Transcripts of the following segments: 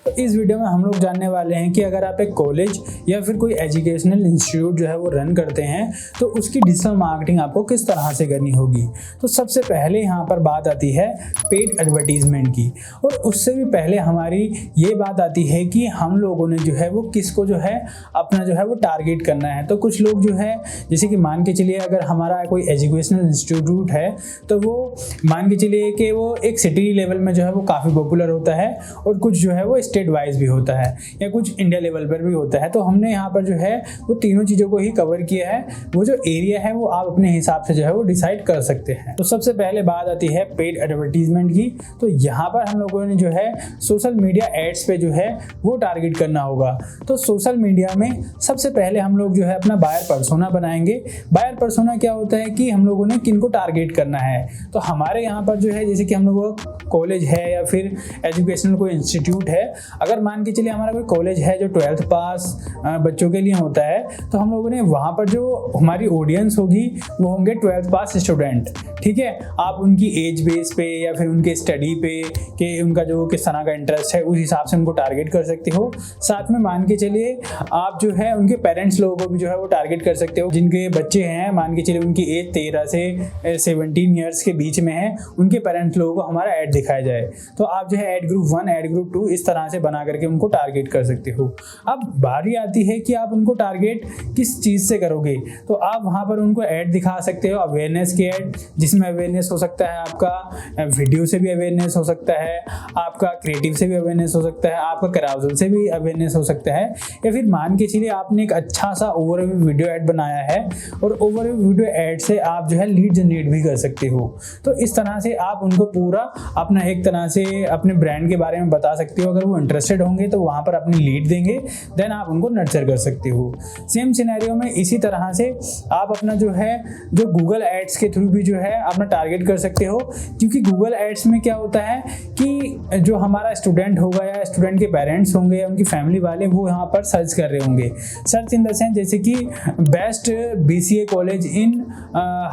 तो इस वीडियो में हम लोग जानने वाले हैं कि अगर आप एक कॉलेज या फिर कोई एजुकेशनल इंस्टीट्यूट जो है वो रन करते हैं तो उसकी डिजिटल मार्केटिंग आपको किस तरह से करनी होगी। तो सबसे पहले यहाँ पर बात आती है पेड एडवर्टीजमेंट की, और उससे भी पहले हमारी ये बात आती है कि हम लोगों ने जो है वो किसको जो है अपना जो है वो टारगेट करना है। तो कुछ लोग जो है जैसे कि मान के चलिए अगर हमारा कोई एजुकेशनल इंस्टीट्यूट है तो वो मान के चलिए कि वो एक सिटी लेवल में जो है वो काफ़ी पॉपुलर होता है, और कुछ जो है वो स्टेट वाइज भी होता है या कुछ इंडिया लेवल पर भी होता है। तो हमने यहाँ पर जो है वो तीनों चीज़ों को ही कवर किया है। वो जो एरिया है वो आप अपने हिसाब से जो है वो डिसाइड कर सकते हैं। तो सबसे पहले बात आती है पेड एडवर्टीजमेंट की। तो यहाँ पर हम लोगों ने जो है सोशल मीडिया एड्स पे जो है वो टारगेट करना होगा। तो सोशल मीडिया में सबसे पहले हम लोग जो है अपना बायर पर्सोना बनाएंगे। बायर पर्सोना क्या होता है कि हम लोगों ने किनको टारगेट करना है। तो हमारे यहाँ पर जो है जैसे कि हम लोगों का कॉलेज है या फिर एजुकेशनल कोई इंस्टीट्यूट है, अगर मान के चलिए हमारा कोई कॉलेज है जो 12th पास बच्चों के लिए होता है, तो हम लोगों ने वहाँ पर जो हमारी ऑडियंस होगी वो होंगे 12th पास स्टूडेंट। ठीक है, आप उनकी एज बेस पे या फिर उनके स्टडी पे कि उनका जो किस तरह का इंटरेस्ट है उस हिसाब से उनको टारगेट कर सकते हो। साथ में मान के चलिए आप जो है उनके पेरेंट्स लोगों को भी जो है वो टारगेट कर सकते हो। जिनके बच्चे हैं मान के चलिए उनकी एज 13 से 17 ईयर्स के बीच में है, उनके पेरेंट्स लोगों को हमारा ऐड दिखाया जाए तो आप जो है ऐड ग्रुप 1 ऐड ग्रुप 2 इस तरह से बना करके उनको टारगेट कर सकते हो। अब बारी आती है कि आप उनको टारगेट किस चीज़ से करोगे। तो आप वहाँ पर उनको ऐड दिखा सकते हो, अवेयरनेस की ऐड, जिसमें अवेयरनेस हो सकता है आपका वीडियो से भी अवेयरनेस हो सकता है, आपका क्रिएटिव से भी अवेयरनेस हो सकता है, आपका कैराउजल से भी अवेयरनेस हो सकता है, या फिर मान के चलिए आपने एक अच्छा सा ओवरव्यू वीडियो ऐड बनाया है और ओवरव्यू वीडियो ऐड से आप जो है लीड जनरेट भी कर सकते हो। तो इस तरह से आप उनको पूरा अपना एक तरह से अपने ब्रांड के बारे में बता सकते हो। अगर वो इंटरेस्टेड होंगे तो वहाँ पर अपनी लीड देंगे, देन आप उनको नर्चर कर सकते हो। सेम सिनेरियो में इसी तरह से आप अपना जो है जो गूगल एड्स के थ्रू भी जो है अपना टारगेट कर सकते हो, क्योंकि गूगल एड्स में क्या होता है कि जो हमारा स्टूडेंट होगा या स्टूडेंट के पेरेंट्स होंगे या उनकी फैमिली वाले वो यहाँ पर सर्च कर रहे होंगे। सर्च इन द सेंस जैसे कि best BCA college in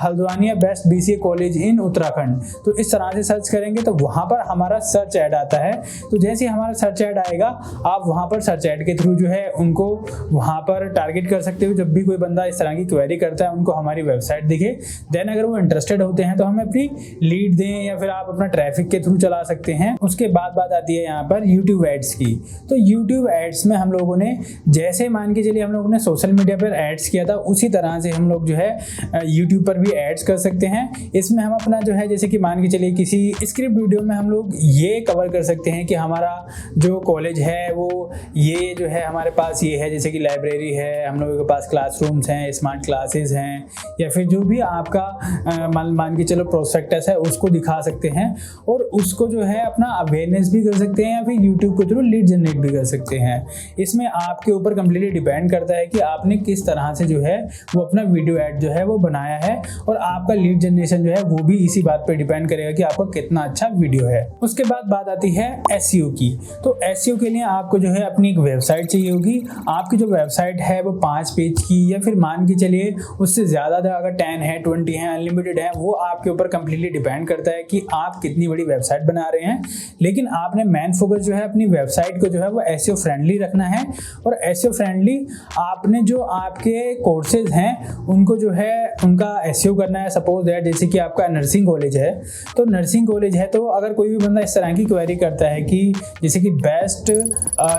Haldwani या best BCA college in Uttarakhand, तो इस तरह से सर्च करेंगे तो वहाँ पर हमारा सर्च ऐड आता है। तो जैसे ही हमारा सर्च ऐड आएगा आप वहाँ पर सर्च ऐड के थ्रू जो है उनको वहाँ पर टारगेट कर सकते हो। जब भी कोई बंदा इस तरह की क्वेरी करता है उनको हमारी वेबसाइट दिखे, देन अगर वो इंटरेस्टेड होते हैं तो हमें अपनी लीड दें या फिर आप अपना ट्रैफिक के थ्रू चला सकते हैं। उसके बाद बात आती है यहाँ पर यूट्यूब एड्स की। तो यूट्यूब एड्स में हम लोगों ने जैसे मान के चलिए हम लोगों ने सोशल मीडिया पर एड्स किया था उसी तरह से हम लोग जो है यूट्यूब पर भी एड्स कर सकते हैं। इसमें हम अपना जो है जैसे कि मान के चलिए किसी स्क्रिप्ट वीडियो में हम लोग ये कवर कर सकते हैं कि हमारा जो कॉलेज है वो ये जो है हमारे पास ये है, जैसे कि लाइब्रेरी है, हम लोगों के पास क्लासरूम्स हैं, स्मार्ट क्लासेस हैं, या फिर जो भी आपका मान के चलो प्रोस्पेक्टस है उसको दिखा सकते हैं और उसको जो है अपना अवेयरनेस भी कर सकते हैं या फिर यूट्यूब के थ्रू लीड जनरेट भी कर सकते हैं। इसमें आपके ऊपर कंप्लीटली डिपेंड करता है कि आपने किस तरह से जो है वो अपना वीडियो ऐड जो है वो बनाया है, और आपका लीड जनरेशन जो है वो भी इसी बात पे डिपेंड करेगा कि आपका कितना अच्छा वीडियो है। उसके बाद बात आती है SEO की। तो SEO के लिए आपको जो है अपनी एक वेबसाइट चाहिए होगी। आपकी जो वेबसाइट है वो 5 पेज की या फिर मान के चलिए उससे ज़्यादा अगर 10 है 20 है अनलिमिटेड है, वो आपके ऊपर कंप्लीटली डिपेंड करता है कि आप कितनी बड़ी वेबसाइट बना रहे हैं। लेकिन आपने मेन फोकस जो है अपनी वेबसाइट को जो है वो SEO फ्रेंडली रखना है, और SEO फ्रेंडली आपने जो आपके कोर्सेज हैं उनको जो है उनका SEO करना है। सपोज दैट जैसे कि आपका नर्सिंग कॉलेज है, तो नर्सिंग कॉलेज है तो अगर कोई भी बंदा इस तरह की क्वेरी करता है कि जैसे कि best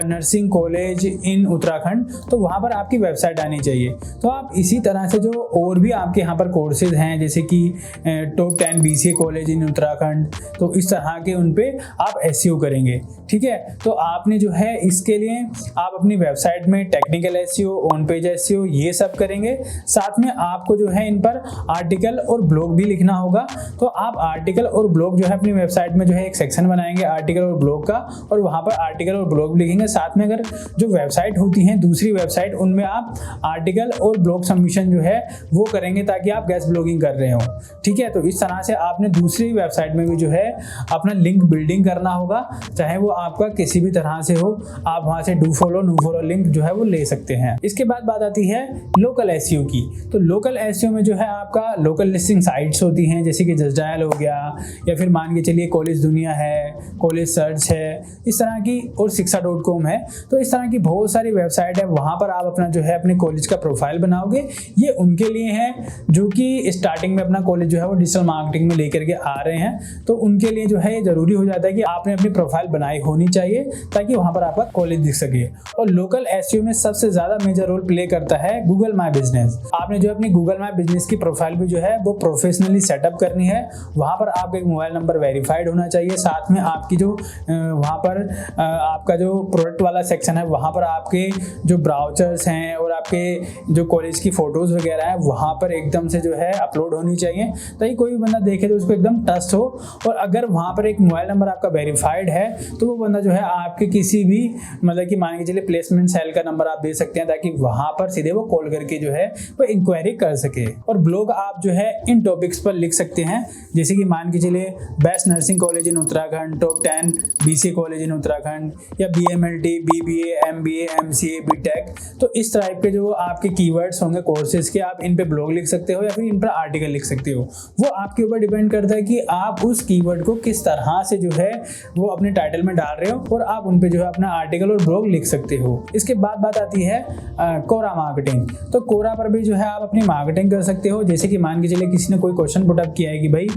nursing college in Uttarakhand, तो वहाँ पर आपकी वेबसाइट आनी चाहिए। तो आप इसी तरह से जो और भी आपके यहाँ पर कोर्सेज हैं जैसे कि top 10 BCA college in Uttarakhand, तो इस तरह के उन पे आप SEO करेंगे। ठीक है, तो आपने जो है इसके लिए आप अपनी वेबसाइट में technical SEO, on page SEO ये सब करेंगे। साथ में आपको जो है इन पर आर्टिकल और ब्लॉग भी लिखना होगा। तो आप आर्टिकल और ब्लॉग जो है अपनी वेबसाइट में जो है एक सेक्शन बनाएंगे आर्टिकल और ब्लॉग का, और वहाँ पर आर्टिकल और ब्लॉग लिखेंगे। साथ में अगर जो वेबसाइट होती हैं दूसरी वेबसाइट उनमें आप आर्टिकल और ब्लॉग सबमिशन जो है वो करेंगे ताकि आप गेस्ट ब्लॉगिंग कर रहे हो। ठीक है, तो इस तरह से आपने दूसरी वेबसाइट में भी जो है अपना लिंक बिल्डिंग करना होगा, चाहे वो आपका किसी भी तरह से हो। आप वहाँ से do follow no follow link जो है वो ले सकते हैं। इसके बाद बात आती है लोकल SEO की। तो लोकल SEO में जो है आपका लोकल लिस्टिंग साइट्स होती हैं जैसे कि जस्ट डायल हो गया, या फिर मान के चलिए कॉलेज दुनिया है, कॉलेज सर्च है, इस तरह की, और शिक्षा.com है। तो इस तरह की बहुत सारी वेबसाइट है, वहाँ पर आप अपना जो है अपने कॉलेज का प्रोफाइल बनाओगे। ये उनके लिए है जो कि स्टार्टिंग में अपना कॉलेज जो है वो डिजिटल मार्केटिंग में लेकर के आ रहे हैं। तो उनके लिए जो है ये जरूरी हो जाता है कि आपने अपनी प्रोफाइल बनाई होनी चाहिए ताकि वहाँ पर आपका कॉलेज दिख सके। और लोकल एसईओ में सबसे ज़्यादा मेजर रोल प्ले करता है गूगल माई बिजनेस। आपने जो अपनी गूगल माई बिजनेस की प्रोफाइल भी जो है वो प्रोफेशनली सेटअप करनी है। वहाँ पर आपका एक मोबाइल नंबर वेरीफाइड होना चाहिए। साथ में आपकी जो वहाँ पर आपका जो प्रोडक्ट वाला सेक्शन है वहाँ पर आपके जो ब्राउचर्स हैं और आपके जो कॉलेज की फोटोज वगैरह है वहाँ पर एकदम से जो है अपलोड होनी चाहिए ताकि कोई भी बंदा देखे तो उसको एकदम ट्रस्ट हो। और अगर वहाँ पर एक मोबाइल नंबर आपका वेरीफाइड है तो वो बंदा जो है आपके किसी भी मतलब कि मान के चलिए प्लेसमेंट सेल का नंबर आप दे सकते हैं ताकि वहाँ पर सीधे वो कॉल करके जो है वो इंक्वायरी कर सके। और ब्लॉग आप जो है इन टॉपिक्स पर लिख सकते हैं, जैसे कि मान के चलिए best nursing college in Uttarakhand, top 10 BCA college in Uttarakhand, या BMLT, BBA, MBA, MCA, BTech. तो इस टाइप के जो आपके कीवर्ड्स होंगे कोर्सेज के, आप इन पे ब्लॉग लिख सकते हो या फिर इन पर आर्टिकल लिख सकते हो। वो आपके ऊपर डिपेंड करता है कि आप उस कीवर्ड को किस तरह से जो है वो अपने टाइटल में डाल रहे हो, और आप उन पे जो है अपना आर्टिकल और ब्लॉग लिख सकते हो। इसके बाद बात आती है कोरा मार्केटिंग। तो कोरा पर भी जो है आप अपनी मार्केटिंग कर सकते हो। जैसे कि मान के चलिए किसी ने कोई क्वेश्चन पुटअप किया है कि भाई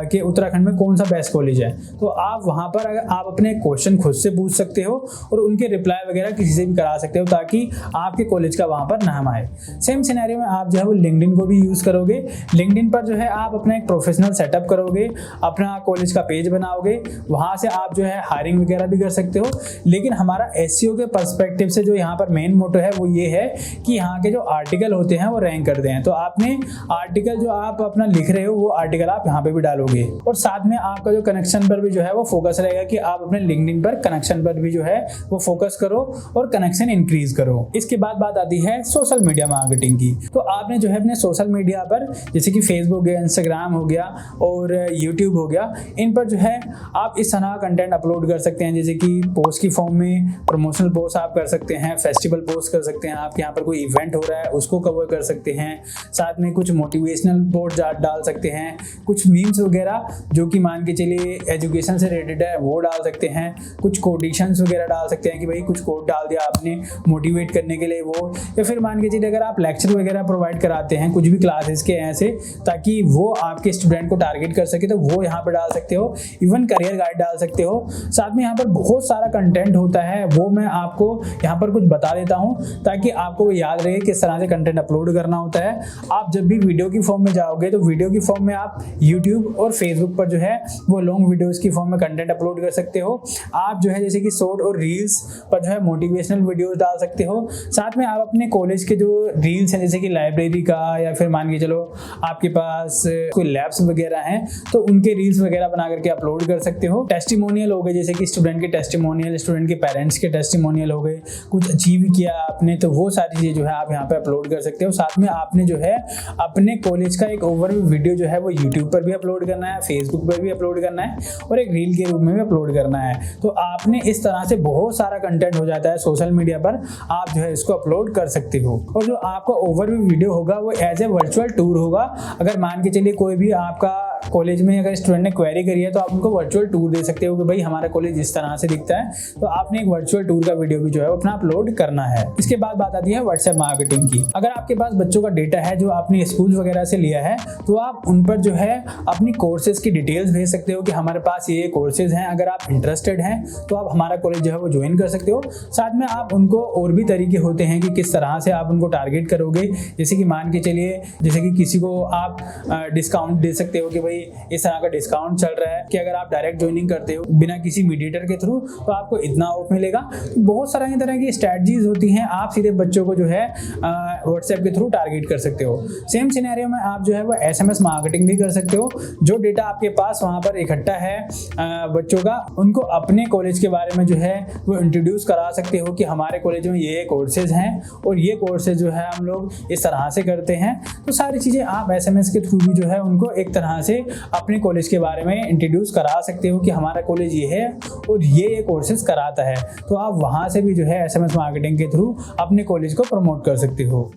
कि उत्तराखंड में कौन सा बेस्ट कॉलेज है, तो आप वहाँ पर अगर आप अपने क्वेश्चन खुद से पूछ सकते हो और उनके रिप्लाई वगैरह किसी से भी करा सकते हो ताकि आपके कॉलेज का वहाँ पर नाम आए। सेम सिनेरियो में आप जो है वो लिंक्डइन को भी यूज़ करोगे। लिंक्डइन पर जो है आप अपना एक प्रोफेशनल सेटअप करोगे, अपना कॉलेज का पेज बनाओगे, वहाँ से आप जो है हायरिंग वगैरह भी कर सकते हो। लेकिन हमारा एसईओ के पर्सपेक्टिव से जो यहाँ पर मेन मोटो है वो ये है कि यहाँ के जो आर्टिकल होते हैं वो रैंक करते हैं। तो आपने आर्टिकल जो आप अपना लिख रहे हो वो आर्टिकल आप यहाँ पे भी डालोगे, और साथ में आपका जो कनेक्शन पर भी जो है वो फोकस रहेगा कि आप अपने लिंक्डइन पर कनेक्शन पर भी जो है वो फोकस करो और कनेक्शन इंक्रीज करो। इसके बाद बात आती है सोशल मीडिया मार्केटिंग की। तो आपने जो है अपने सोशल मीडिया पर जैसे कि फेसबुक हो गया, इंस्टाग्राम हो गया और यूट्यूब हो गया, इन पर जो है आप इस तरह का कंटेंट अपलोड कर सकते हैं। जैसे कि पोस्ट की फॉर्म में प्रमोशनल पोस्ट आप कर सकते हैं, फेस्टिवल पोस्ट कर सकते हैं, आपके यहाँ पर कोई इवेंट हो रहा है उसको कवर कर सकते हैं, साथ में कुछ मोटिवेशनल पोस्ट डाल सकते हैं, कुछ मीम्स वगैरह जो कि मान के चलिए एजुकेशन से रिलेटेड है वो डाल सकते हैं, कुछ कोटेशंस वगैरह डाल सकते हैं कि भाई कुछ कोट डाल दिया आपने मोटिवेट करने के लिए वो, या फिर मान के चलिए अगर आप लेक्चर वगैरह प्रोवाइड कराते हैं कुछ भी क्लासेस के ऐसे ताकि वो आपके स्टूडेंट को टारगेट कर सके तो वो यहाँ पर डाल सकते हो। इवन करियर गाइड डाल सकते हो। साथ में यहाँ पर बहुत सारा कंटेंट होता है, वो मैं आपको यहाँ पर कुछ बता देता हूँ ताकि आपको वो याद रहे किस तरह से कंटेंट अपलोड करना होता है। आप जब भी वीडियो की फॉर्म में जाओगे तो वीडियो की फॉर्म में आप यूट्यूब और फेसबुक पर जो है वो लॉन्ग वीडियोस की फॉर्म में कंटेंट अपलोड कर सकते हो। आप जो है जैसे कि शॉर्ट और रील्स पर जो है मोटिवेशनल वीडियोस डाल सकते हो। साथ में आप अपने कॉलेज के जो रील्स हैं जैसे कि लाइब्रेरी का या फिर मान के चलो आपके पास कोई लैब्स वगैरह हैं तो उनके रील्स वगैरह बना करके अपलोड कर सकते हो। टेस्टिमोनियल हो गए जैसे कि स्टूडेंट के टेस्टिमोनियल, स्टूडेंट के पेरेंट्स के टेस्टिमोनियल हो गए, कुछ अचीव किया आपने तो वो सारी चीज़ें जो है आप यहाँ पे अपलोड कर सकते हो। साथ में आपने जो है अपने कॉलेज का एक ओवरव्यू वीडियो जो है वो यूट्यूब पर भी अपलोड करना है, फेसबुक पर भी अपलोड करना है और एक रील के रूप में भी अपलोड करना है। तो आपने इस तरह से बहुत सारा कंटेंट हो जाता है सोशल मीडिया पर, आप जो है इसको अपलोड कर सकते हो। और जो आपका ओवरव्यू वीडियो होगा वो एज ए वर्चुअल टूर होगा। अगर मान के चलिए कोई भी आपका कॉलेज में अगर स्टूडेंट ने क्वेरी करी है तो आप उनको वर्चुअल टूर दे सकते हो कि भाई हमारा कॉलेज इस तरह से दिखता है, तो आपने एक वर्चुअल टूर का वीडियो भी जो है अपना अपलोड करना है। इसके बाद बात आती है व्हाट्सएप मार्केटिंग की। अगर आपके पास बच्चों का डेटा है जो आपने स्कूल वगैरह से लिया है तो आप उन पर जो है अपनी कोर्सेज की डिटेल्स भेज सकते हो कि हमारे पास ये कोर्सेज हैं, अगर आप इंटरेस्टेड हैं तो आप हमारा कॉलेज जो है वो ज्वाइन कर सकते हो। साथ में आप उनको और भी तरीके होते हैं कि किस तरह से आप उनको टारगेट करोगे। जैसे कि मान के चलिए जैसे कि किसी को आप डिस्काउंट दे सकते हो कि भाई इस तरह का डिस्काउंट चल रहा है कि अगर आप डायरेक्ट ज्वाइनिंग करते हो बिना किसी मीडिएटर के थ्रू तो आपको इतना ऑफ मिलेगा। तो बहुत सारी तरह की स्ट्रैटेजीज होती हैं, आप सीधे बच्चों को जो है व्हाट्सएप के थ्रू टारगेट कर सकते हो। सेम सिनेरियो में आप जो है वो SMS मार्केटिंग भी कर सकते हो। जो डेटा आपके पास वहाँ पर इकट्ठा है बच्चों का, उनको अपने कॉलेज के बारे में जो है वो इंट्रोड्यूस करा सकते हो कि हमारे कॉलेज में ये कोर्सेज हैं और ये कोर्सेज जो है हम लोग इस तरह से करते हैं। तो सारी चीज़ें आप SMS के थ्रू भी जो है उनको एक तरह से अपने कॉलेज के बारे में इंट्रोड्यूस करा सकते हो कि हमारा कॉलेज ये है और ये कोर्सेज कराता है। तो आप वहाँ से भी जो है SMS मार्केटिंग के थ्रू अपने कॉलेज को प्रमोट कर सकते हो।